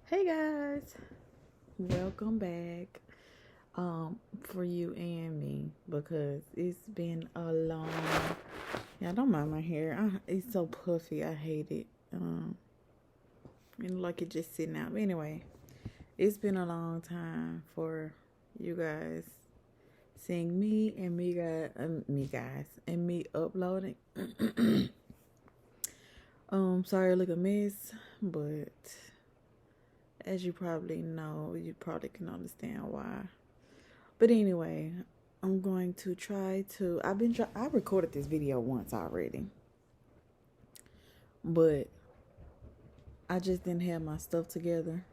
Hey guys, welcome back for you and me, because it's been a long, yeah, I don't mind my hair. It's so puffy, I hate it. And like it just sitting out. But anyway, it's been a long time for you guys seeing me and me uploading. Sorry I look a mess, but as you probably know, you probably can understand why. But anyway, I'm going to try to. I recorded this video once already, but I just didn't have my stuff together,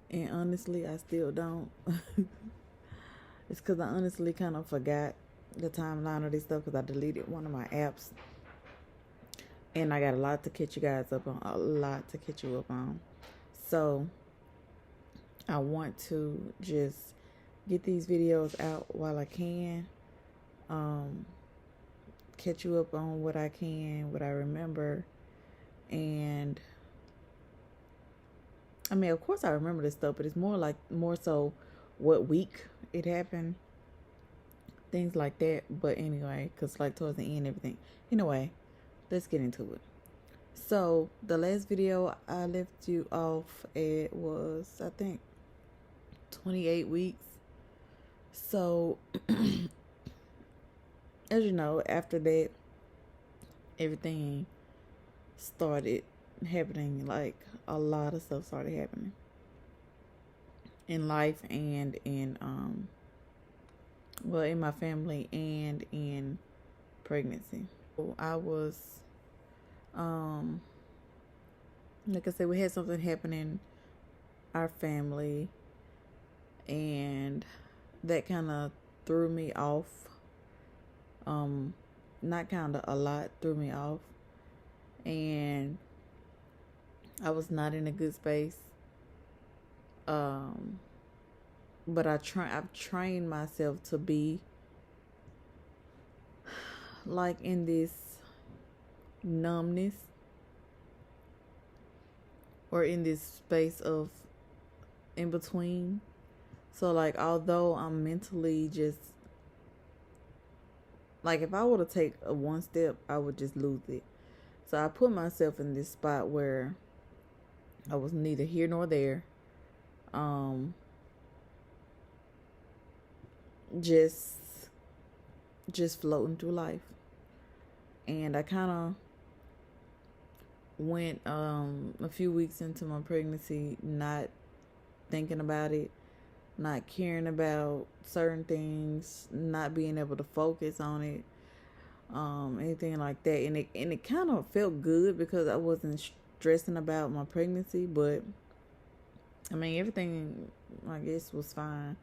and honestly, I still don't. It's because I honestly kind of forgot the timeline of this stuff because I deleted one of my apps, and I got a lot to catch you guys up on. A lot to catch you up on. So I want to just get these videos out while I can. Catch you up on what I can, what I remember. And I mean, of course I remember this stuff, but it's more so what week it happened, things like that. But anyway, because like towards the end, everything. Anyway, let's get into it. So the last video I left you off at was, I think, 28 weeks. So as you know, after that, everything started happening. Like a lot of stuff started happening in life and in in my family and in pregnancy. So I was like I said, we had something happen in our family, and that kind of threw me off. Not kind of, a lot threw me off, and I was not in a good space. But I've trained myself to be like in this numbness, or in this space of in between. So like, although I'm mentally just like, if I were to take a one step, I would just lose it. So I put myself in this spot where I was neither here nor there. Just floating through life. And I kind of went a few weeks into my pregnancy not thinking about it, not caring about certain things, not being able to focus on it, anything like that. And it kind of felt good because I wasn't stressing about my pregnancy, but I mean, everything, I guess, was fine.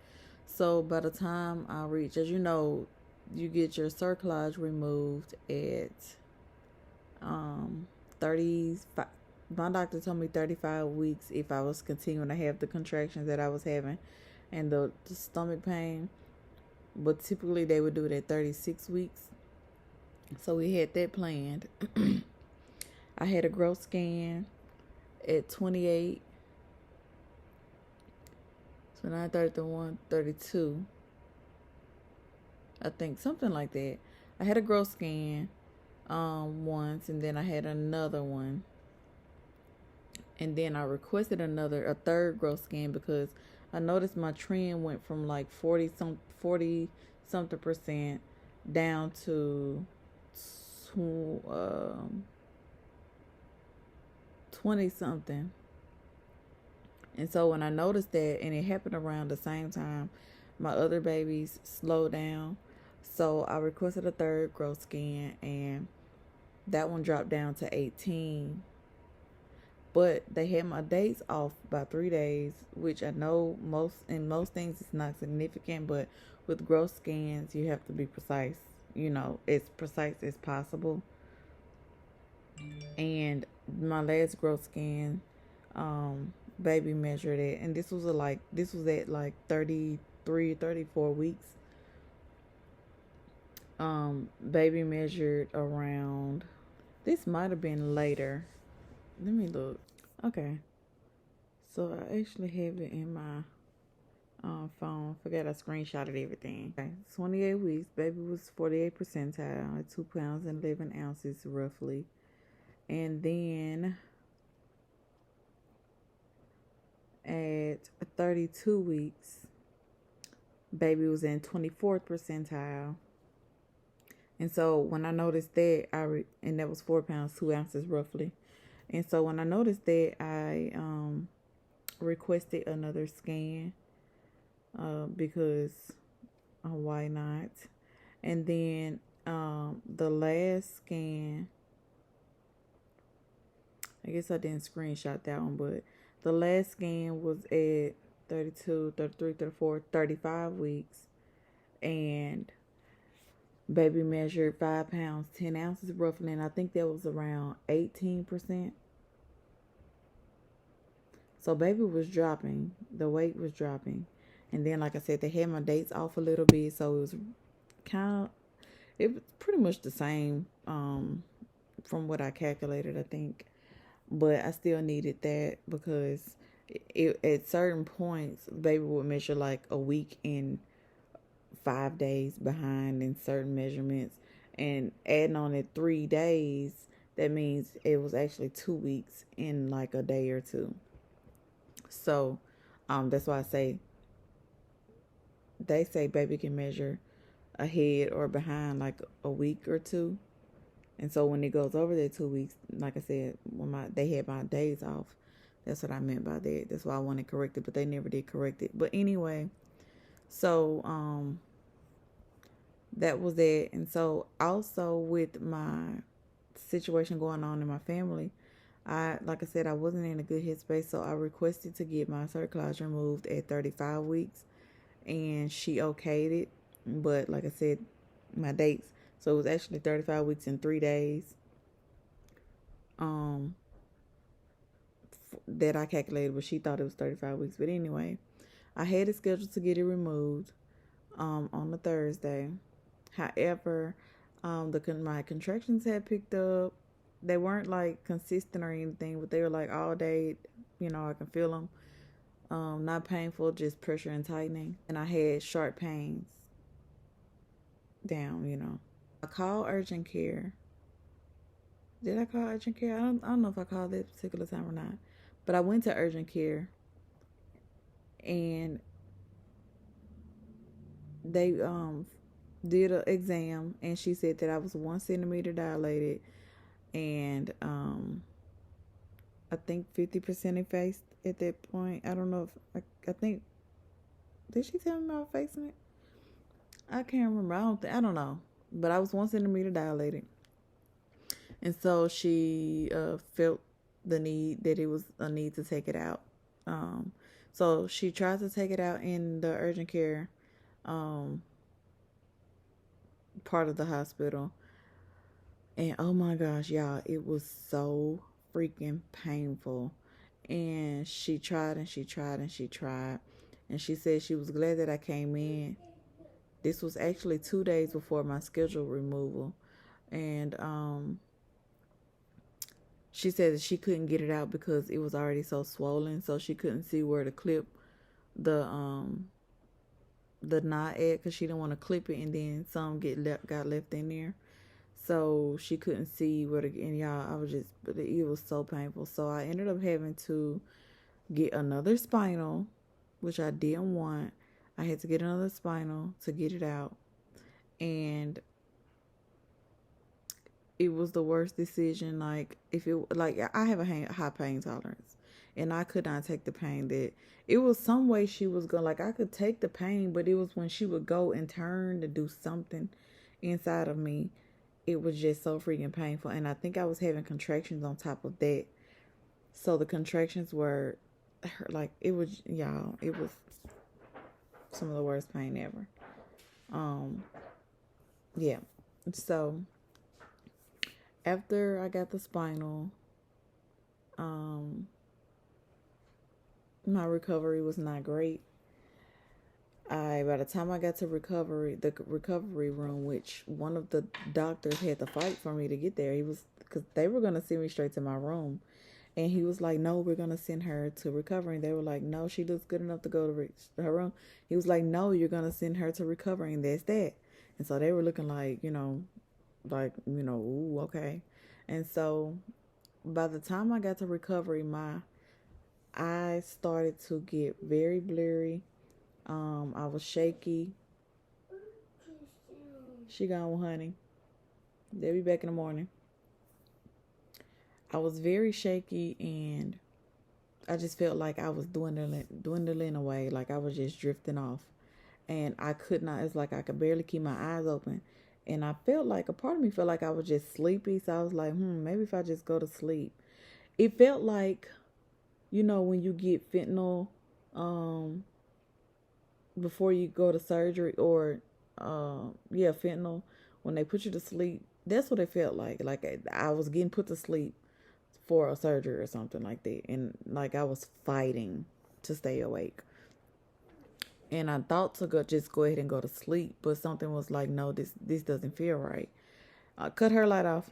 So by the time I reached, as you know, you get your cerclage removed at 35. My doctor told me 35 weeks if I was continuing to have the contractions that I was having and the stomach pain. But typically they would do it at 36 weeks. So we had that planned. I had a growth scan at 28. So 9, 31, 32. I think something like that. I had a growth scan once, and then I had another one. And then I requested a third growth scan because I noticed my trend went from like 40 something percent down to 20 something. And so when I noticed that, and it happened around the same time my other babies slowed down, so I requested a third growth scan, and that one dropped down to 18. But they had my dates off by 3 days, which I know most things it's not significant, but with growth scans you have to be precise, as precise as possible. And my last growth scan, baby measured it, and this was at like 33, 34 weeks. Baby measured around, this might have been later. Let me look. Okay. So I actually have it in my phone. Forgot I screenshotted everything. Okay. 28 weeks. Baby was 48 percentile at 2 pounds and 11 ounces roughly. And then at 32 weeks, baby was in 24th percentile. And so when I noticed that, and that was 4 pounds, 2 ounces roughly. And so when I noticed that, I requested another scan because why not? And then the last scan, I guess I didn't screenshot that one, but the last scan was at 32, 33, 34, 35 weeks. And baby measured 5 pounds, 10 ounces roughly. And I think that was around 18%. So baby was dropping. The weight was dropping. And then, like I said, they had my dates off a little bit. So it was it was pretty much the same from what I calculated, I think. But I still needed that because at certain points, baby would measure like a week and 5 days behind in certain measurements. And adding on it 3 days, that means it was actually 2 weeks in like a day or two. So that's why they say baby can measure ahead or behind like a week or two. And so when it goes over that 2 weeks, like I said, when they had my days off, that's what I meant by that. That's why I wanted corrected, but they never did correct it. But anyway, so that was it. And so also with my situation going on in my family, like I said, I wasn't in a good headspace, so I requested to get my cerclage removed at 35 weeks, and she okayed it. But like I said, my dates, so it was actually 35 weeks and 3 days that I calculated, but she thought it was 35 weeks. But anyway, I had it scheduled to get it removed on a Thursday. However, my contractions had picked up. They weren't like consistent or anything, but they were like all day. I can feel them. Not painful, just pressure and tightening. And I had sharp pains down. I called urgent care. Did I call urgent care? I don't know if I called that particular time or not. But I went to urgent care, and they did an exam, and she said that I was 1 centimeter dilated, and I think 50% effaced at that point. I don't know if I think, did she tell me about effacing it? I can't remember. I don't know, but I was 1 centimeter dilated, and so she felt the need that it was a need to take it out. So she tried to take it out in the urgent care part of the hospital. And oh my gosh, y'all, it was so freaking painful. And she tried and she tried and she tried. And she said she was glad that I came in. This was actually 2 days before my scheduled removal. And she said that she couldn't get it out because it was already so swollen. So she couldn't see where to clip the knot at, because she didn't want to clip it and then some got left in there. So she couldn't see where to get. And y'all, it was so painful. So I ended up having to get another spinal, which I didn't want. I had to get another spinal to get it out. And it was the worst decision. Like, I have a high pain tolerance, and I could not take the pain. That it was some way she was going, like, I could take the pain, but it was when she would go and turn to do something inside of me, it was just so freaking painful. And I think I was having contractions on top of that. So the contractions were like, it was, y'all, it was some of the worst pain ever. Yeah. So After I got the spinal, um, my recovery was not great. By the time I got to the recovery room, which one of the doctors had to fight for me to get there. He was because they were gonna send me straight to my room, and he was like, "No, we're gonna send her to recovery." They were like, "No, she looks good enough to go to her room." He was like, "No, you're gonna send her to recovery, and that's that." And so they were looking like, ooh, okay. And so by the time I got to recovery, my eyes started to get very blurry. I was shaky. She gone, honey. They'll be back in the morning. I was very shaky, and I just felt like I was dwindling away, like I was just drifting off. And I could not, it's like I could barely keep my eyes open. And I felt like, a part of me felt like I was just sleepy. So I was like, maybe if I just go to sleep. It felt like, when you get fentanyl before you go to surgery, or, fentanyl, when they put you to sleep, that's what it felt like. Like I was getting put to sleep for a surgery or something like that. And like I was fighting to stay awake. And I thought to just go ahead and go to sleep, but something was like, no, this doesn't feel right. Cut her light off,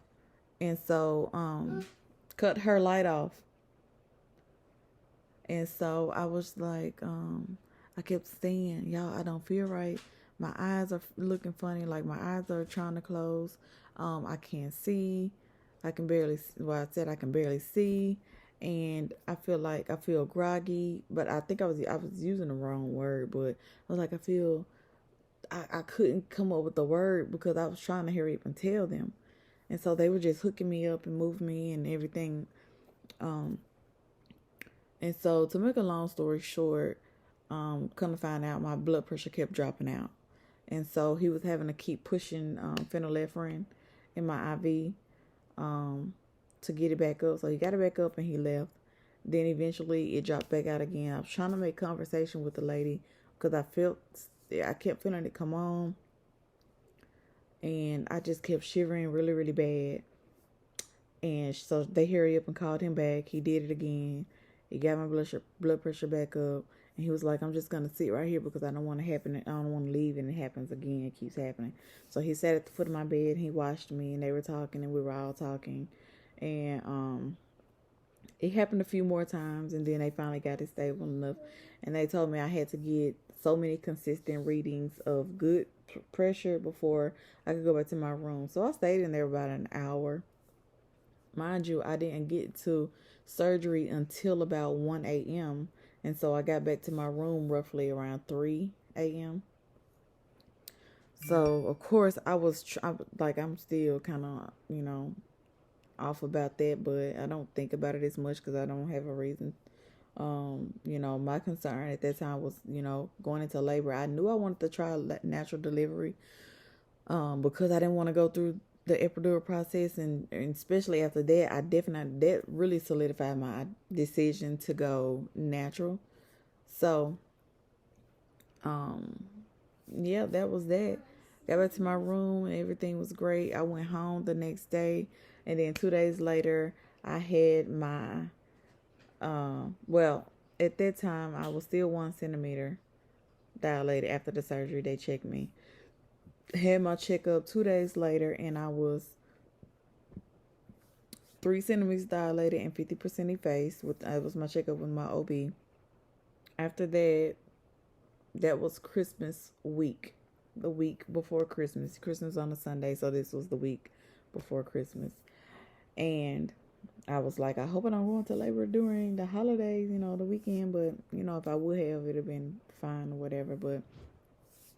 and so cut her light off, and so I was like, I kept saying, y'all, I don't feel right. My eyes are looking funny, like my eyes are trying to close. I can't see. I can barely. Well, I said I can barely see, and I feel groggy. But I think I was using the wrong word. But I was like, I couldn't come up with the word because I was trying to hurry up and tell them, and so they were just hooking me up and moving me and everything. And so to make a long story short, come to find out, my blood pressure kept dropping out, and so he was having to keep pushing phenylephrine in my IV to get it back up. So he got it back up and he left. Then eventually it dropped back out again. I was trying to make conversation with the lady because I kept feeling it come on, and I just kept shivering really, really bad. And so they hurried up and called him back. He did it again. He got my blood pressure back up, and he was like, "I'm just gonna sit right here because I don't want to happen. I don't want to leave, and it happens again. It keeps happening." So he sat at the foot of my bed. And he watched me, and they were talking, and we were all talking, and it happened a few more times, and then they finally got it stable enough, and they told me I had to get so many consistent readings of good pressure before I could go back to my room. So I stayed in there about an hour. Mind you, I didn't get to surgery until about 1 a.m. And so I got back to my room roughly around 3 a.m. So, of course, I'm still kind of, off about that, but I don't think about it as much because I don't have a reason. My concern at that time was, going into labor. I knew I wanted to try natural delivery because I didn't want to go through the epidural process, and especially after that, that really solidified my decision to go natural. So, yeah, that was that. Got back to my room and everything was great. I went home the next day, and then 2 days later, I had my, at that time, I was still 1 centimeter dilated after the surgery. They checked me. Had my checkup 2 days later, and I was 3 centimeters dilated and 50% effaced. That was my checkup with my OB. After that, that was Christmas week, the week before Christmas. Christmas on a Sunday, so this was the week before Christmas. And I was like, I hope I don't go into labor during the holidays, the weekend. But, if I would have, it would have been fine or whatever. But,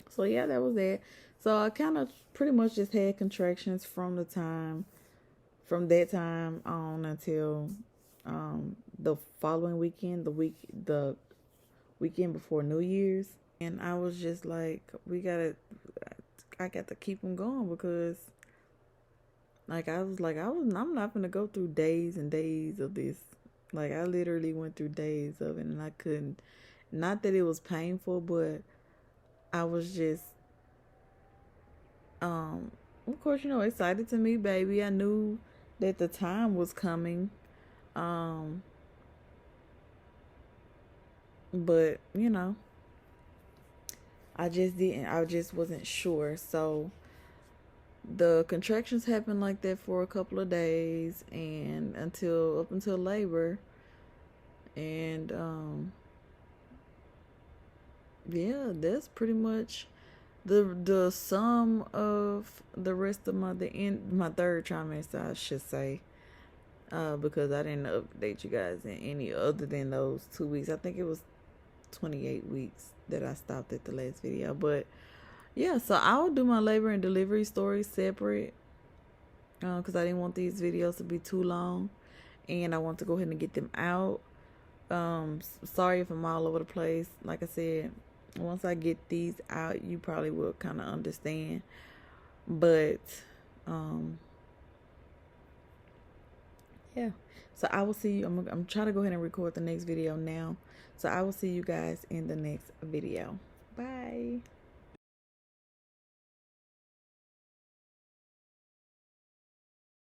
so yeah, that was that. So I kind of pretty much just had contractions from that time on until the following weekend, the weekend before New Year's. And I was just like, I got to keep them going because, like, I'm not going to go through days and days of this. Like, I literally went through days of it, and I couldn't, not that it was painful, but I was just, of course, excited to meet baby. I knew that the time was coming. But you know, I just wasn't sure. So the contractions happened like that for a couple of days and up until labor. And yeah, that's pretty much the sum of the rest of my third trimester, I should say. Because I didn't update you guys in any other than those 2 weeks. I think it was 28 weeks that I stopped at the last video. But yeah, so I'll do my labor and delivery stories separate, because I didn't want these videos to be too long, and I want to go ahead and get them out. Sorry if I'm all over the place. Like I said, once I get these out, you probably will kind of understand. But yeah, so I will see you. I'm trying to go ahead and record the next video now, so I will see you guys in the next video. Bye.